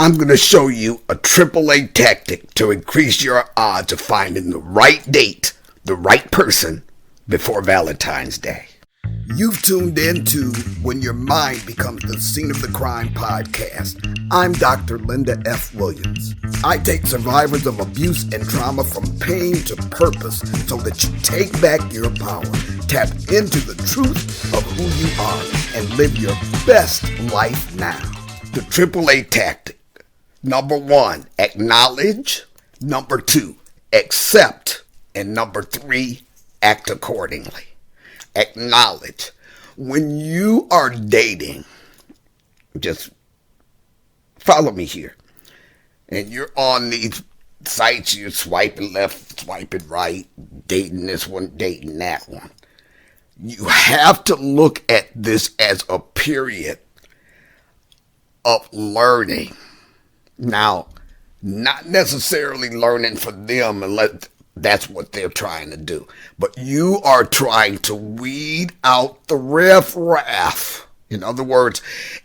I'm going to show you a AAA tactic to increase your odds of finding the right date, the right person, before Valentine's Day. You've tuned in to When Your Mind Becomes the Scene of the Crime podcast. I'm Dr. Linda F. Williams. I take survivors of abuse and trauma from pain to purpose so that you take back your power, tap into the truth of who you are, and live your best life now. The AAA tactic. Number 1, acknowledge. Number 2, accept. And number 3, act accordingly. Acknowledge. When you are dating, just follow me here, and you're on these sites, you're swiping left, swiping right, dating this one, dating that one. You have to look at this as a period of learning. Now, not necessarily learning for them unless that's what they're trying to do. But you are trying to weed out the riffraff. In other words,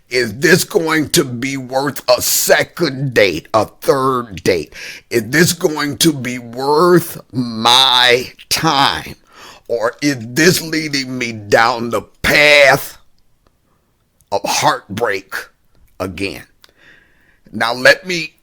is this going to be worth a second date, a third date? Is this going to be worth my time? Or is this leading me down the path of heartbreak again? Now let me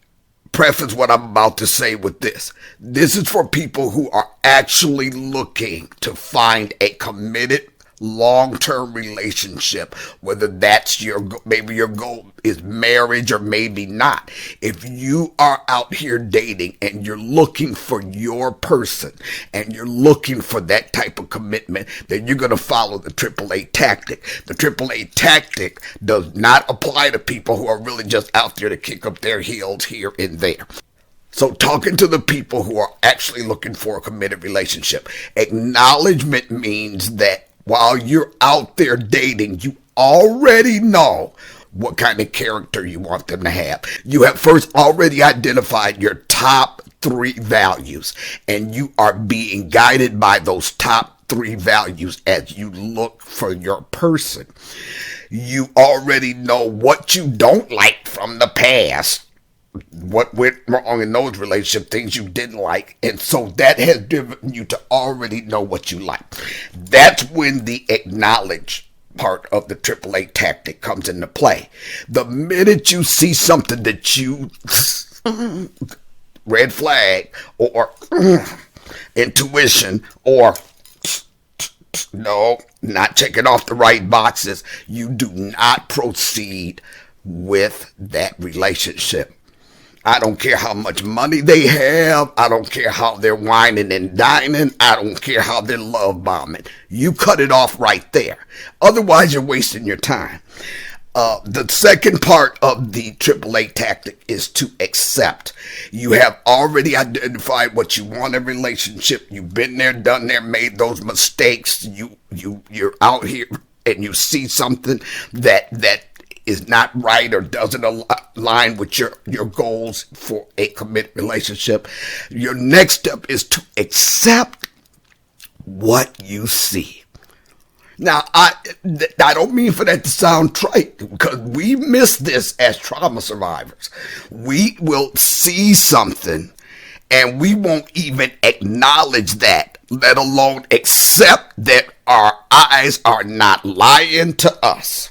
preface what I'm about to say with this. This is for people who are actually looking to find a committed long-term relationship, whether that's maybe your goal is marriage or maybe not. If you are out here dating and you're looking for your person and you're looking for that type of commitment, then you're going to follow the AAA tactic. The AAA tactic does not apply to people who are really just out there to kick up their heels here and there. So talking to the people who are actually looking for a committed relationship, acknowledgement means that while you're out there dating, you already know what kind of character you want them to have. You have first already identified your top 3 values, and you are being guided by those top 3 values as you look for your person. You already know what you don't like from the past, what went wrong in those relationships, things you didn't like. And so that has driven you to already know what you like. That's when the acknowledge part of the AAA tactic comes into play. The minute you see something that you red flag or intuition or no, not checking off the right boxes, you do not proceed with that relationship. I don't care how much money they have. I don't care how they're whining and dining. I don't care how they're love bombing. You cut it off right there. Otherwise, you're wasting your time. The second part of the AAA tactic is to accept. You have already identified what you want in a relationship. You've been there, done there, made those mistakes. You're out here and you see something that is not right or doesn't align with your goals for a committed relationship. Your next step is to accept what you see. Now, I don't mean for that to sound trite, because we miss this as trauma survivors. We will see something and we won't even acknowledge that, let alone accept that our eyes are not lying to us.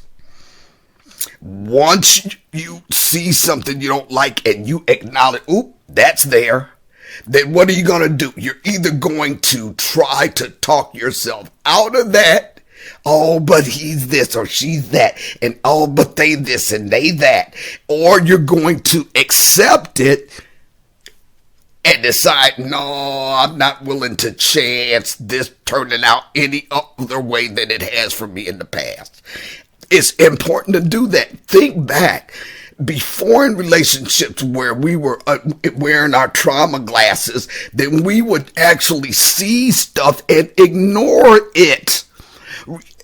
Once you see something you don't like and you acknowledge, oop, that's there, then what are you going to do? You're either going to try to talk yourself out of that. Oh, but he's this or she's that. And oh, but they this and they that. Or you're going to accept it and decide, no, I'm not willing to chance this turning out any other way than it has for me in the past. It's important to do that. Think back. Before in relationships where we were wearing our trauma glasses, then we would actually see stuff and ignore it.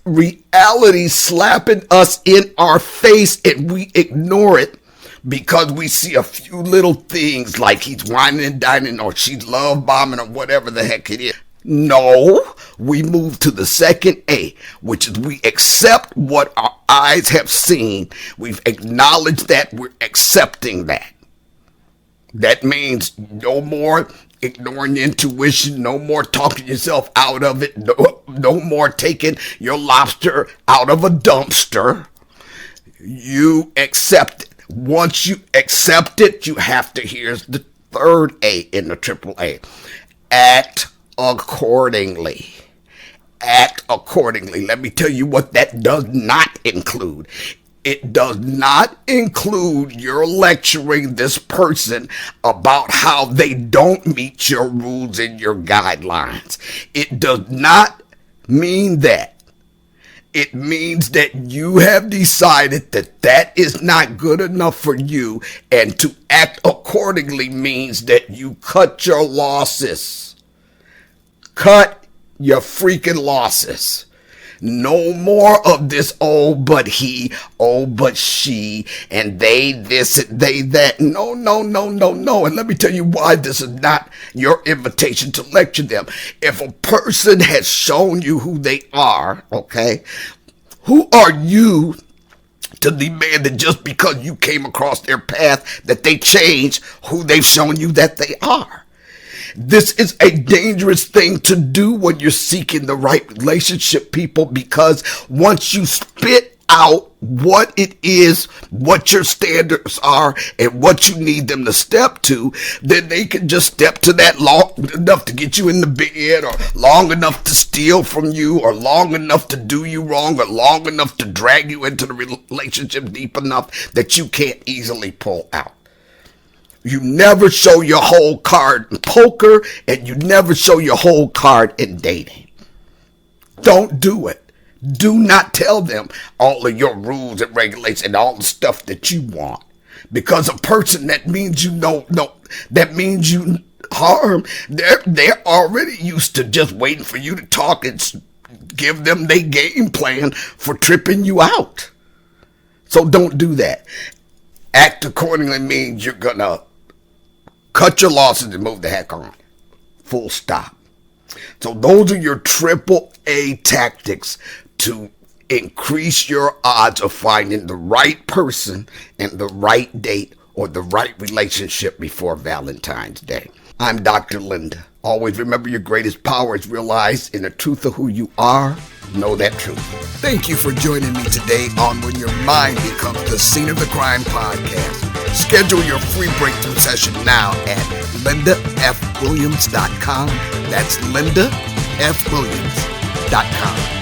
Reality slapping us in our face and we ignore it because we see a few little things like he's whining and dining or she's love bombing or whatever the heck it is. No, we move to the second A, which is we accept what our eyes have seen. We've acknowledged that, we're accepting that. That means no more ignoring intuition, no more talking yourself out of it, no more taking your lobster out of a dumpster. You accept it. Once you accept it, you have to, here's the third A in the triple A. Act accordingly. Act accordingly. Let me tell you what that does not include. It does not include your lecturing this person about how they don't meet your rules and your guidelines. It does not mean that. It means that you have decided that that is not good enough for you, and to act accordingly means that you cut your losses. Cut your freaking losses. No more of this, oh, but he, oh, but she, and they this and they that. No. And let me tell you why this is not your invitation to lecture them. If a person has shown you who they are, okay, who are you to demand that just because you came across their path that they change who they've shown you that they are? This is a dangerous thing to do when you're seeking the right relationship, people, because once you spit out what it is, what your standards are, and what you need them to step to, then they can just step to that long enough to get you in the bed, or long enough to steal from you, or long enough to do you wrong, or long enough to drag you into the relationship deep enough that you can't easily pull out. You never show your whole card in poker, and you never show your whole card in dating. Don't do it. Do not tell them all of your rules and regulations and all the stuff that you want. Because a person that means you that means you harm, they're already used to just waiting for you to talk and give them their game plan for tripping you out. So don't do that. Act accordingly means you're gonna cut your losses and move the heck on. Full stop. So those are your triple A tactics to increase your odds of finding the right person and the right date or the right relationship before Valentine's Day. I'm Dr. Linda. Always remember, your greatest power is realized in the truth of who you are. Know that truth. Thank you for joining me today on When Your Mind Becomes the Scene of the Crime podcast. Schedule your free breakthrough session now at lindafwilliams.com. That's lindafwilliams.com.